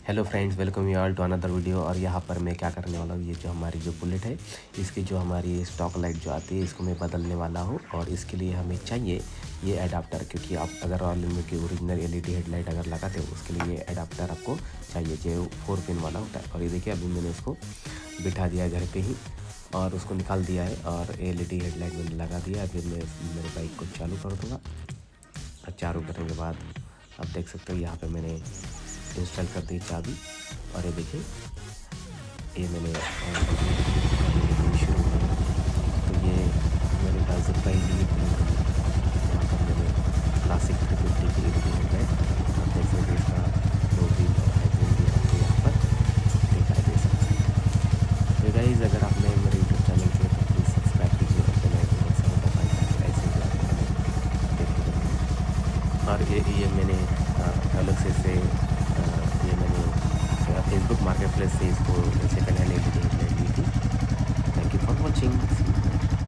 Hello friends, welcome you all to another video. और यहाँ पर मैं क्या करने वाला हूँ, ये जो हमारी जो बुलेट है इसकी जो हमारी स्टॉक लाइट जो आती है इसको मैं बदलने वाला हूँ। और इसके लिए हमें चाहिए ये एडाप्टर, क्योंकि आप अगर रॉयल एनफील्ड की ओरिजिनल एलईडी हेडलाइट अगर लगाते हो उसके लिए ये एडाप्टर आपको चाहिए जो 4 पिन वाला होता है। और ये देखिए अभी मैंने इसको बिठा दिया है घर पर ही और उसको निकाल दिया है और एलईडी हेडलाइट मैंने लगा दिया। अभी मैं मेरे बाइक को चालू कर दूँगा और चालू करने के बाद आप देख सकते हो यहाँ पर मैंने इंस्टॉल कर दी चाबी। और ये देखिए ये मैंने शुरू किया तो ये मेरे पास जो पहली यहाँ पर मैंने क्लासिक 350 की एलईडी हेडलाइट आप देख सकते इसका दो बीम और हाइड्रोजन भी आपको यहाँ पर दिखाई दे सकता है। तो गाइस, अगर आपने मेरे यूट्यूब चैनल पे तो प्लीज़ सब्सक्राइब कीजिए और बेल आइकन को जरूर दबाइए ऐसे ही आपको देखते रहेंगे। और ये मैंने अलग से ये मैंने फेसबुक मार्केट प्लेस से इसको ऐसे